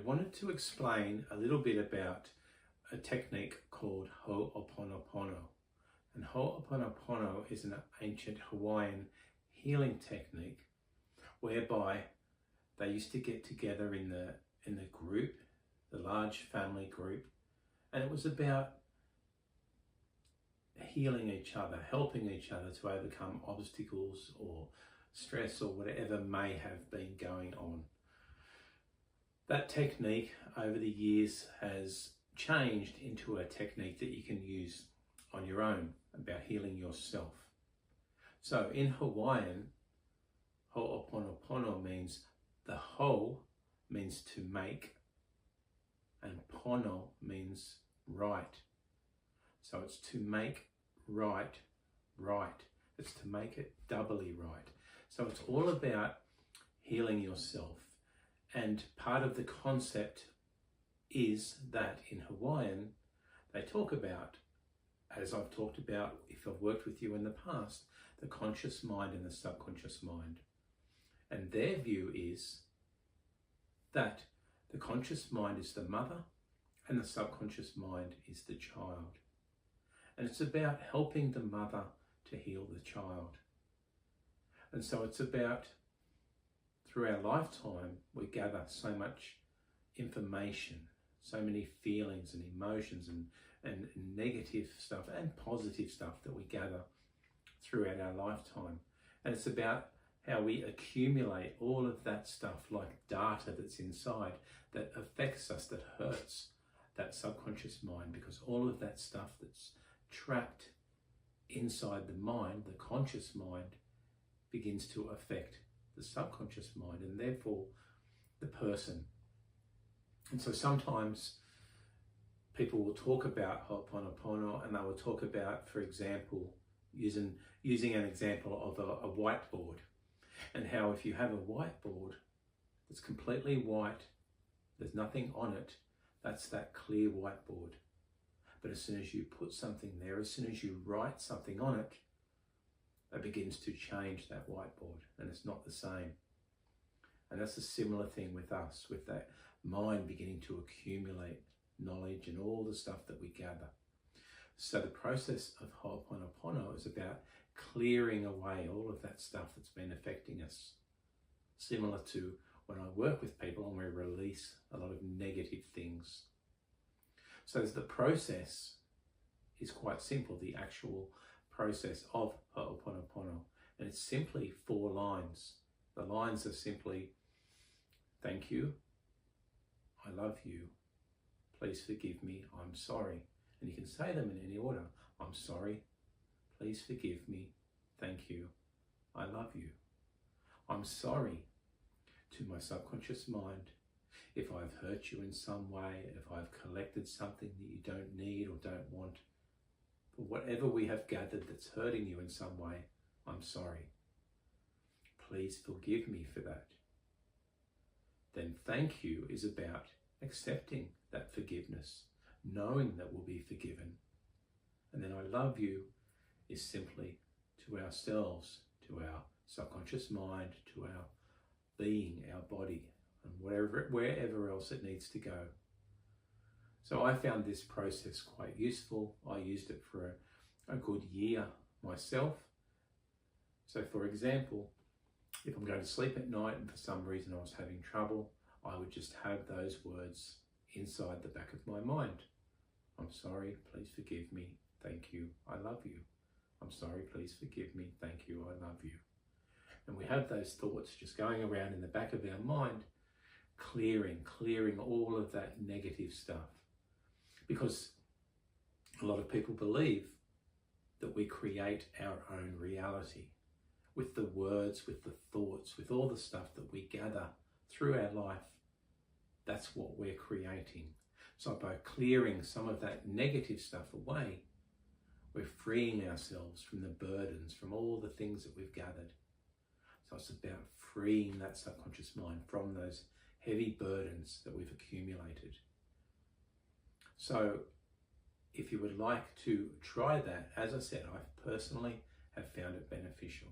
wanted to explain a little bit about a technique called Ho'oponopono. And Ho'oponopono is an ancient Hawaiian healing technique whereby they used to get together in the group, the large family group, and it was about healing each other, helping each other to overcome obstacles or stress or whatever may have been going on. That technique over the years has changed into a technique that you can use on your own about healing yourself. So in Hawaiian, Ho'oponopono means the ho means to make and pono means right. So it's to make right. It's to make it doubly right. So it's all about healing yourself. And part of the concept is that in Hawaiian, they talk about, as I've talked about if I've worked with you in the past, the conscious mind and the subconscious mind. And their view is that the conscious mind is the mother and the subconscious mind is the child. And it's about helping the mother to heal the child. And so it's about, through our lifetime, we gather so much information, so many feelings and emotions and negative stuff and positive stuff that we gather throughout our lifetime. And it's about how we accumulate all of that stuff like data that's inside that affects us, that hurts that subconscious mind, because all of that stuff that's trapped inside the mind, the conscious mind, begins to affect the subconscious mind and therefore the person. And so sometimes people will talk about Ho'oponopono and they will talk about, for example, using an example of a whiteboard, and how if you have a whiteboard that's completely white, there's nothing on it, that's that clear whiteboard. But as soon as you put something there, as soon as you write something on it, it begins to change that whiteboard, and it's not the same. And that's a similar thing with us, with that mind beginning to accumulate knowledge and all the stuff that we gather. So the process of Ho'oponopono is about clearing away all of that stuff that's been affecting us. Similar to when I work with people and we release a lot of negative things. So the process is quite simple, the actual process of Ho'oponopono. And it's simply 4 lines. The lines are simply, thank you, I love you, please forgive me, I'm sorry. And you can say them in any order. I'm sorry, please forgive me, thank you, I love you. I'm sorry to my subconscious mind if I've hurt you in some way, if I've collected something that you don't need or don't want. For whatever we have gathered that's hurting you in some way, I'm sorry. Please forgive me for that. Then thank you is about accepting that forgiveness, knowing that we'll be forgiven. And then I love you is simply to ourselves, to our subconscious mind, to our being, our body, and wherever else it needs to go. So I found this process quite useful. I used it for a good year myself. So for example, if I'm going to sleep at night and for some reason I was having trouble, I would just have those words inside the back of my mind. I'm sorry, please forgive me, thank you, I love you. I'm sorry, please forgive me, thank you, I love you. And we have those thoughts just going around in the back of our mind, clearing all of that negative stuff. Because a lot of people believe that we create our own reality with the words, with the thoughts, with all the stuff that we gather through our life. That's what we're creating. So by clearing some of that negative stuff away, we're freeing ourselves from the burdens, from all the things that we've gathered. So it's about freeing that subconscious mind from those heavy burdens that we've accumulated. So if you would like to try that, as I said, I personally have found it beneficial.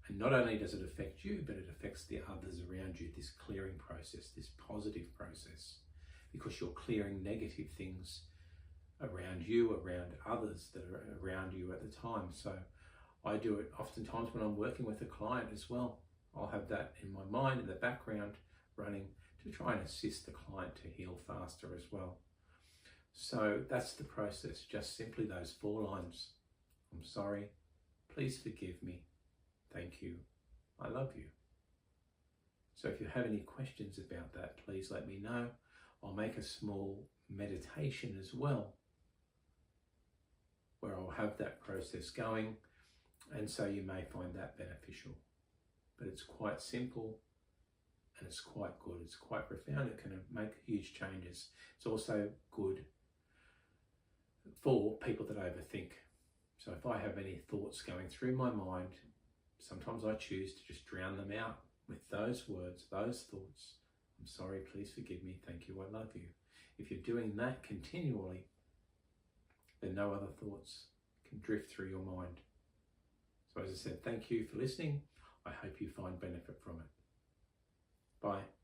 And not only does it affect you, but it affects the others around you, this clearing process, this positive process, because you're clearing negative things around you, around others that are around you at the time. So I do it oftentimes when I'm working with a client as well. I'll have that in my mind, in the background, running to try and assist the client to heal faster as well. So that's the process, just simply those 4 lines. I'm sorry, please forgive me, thank you, I love you. So if you have any questions about that, please let me know. I'll make a small meditation as well, where I'll have that process going, and so you may find that beneficial. But it's quite simple and it's quite good. It's quite profound. It can make huge changes. It's also good for people that overthink. So if I have any thoughts going through my mind, sometimes I choose to just drown them out with those words, those thoughts. I'm sorry, please forgive me, thank you, I love you. If you're doing that continually, then no other thoughts can drift through your mind. So as I said, thank you for listening. I hope you find benefit from it. Bye.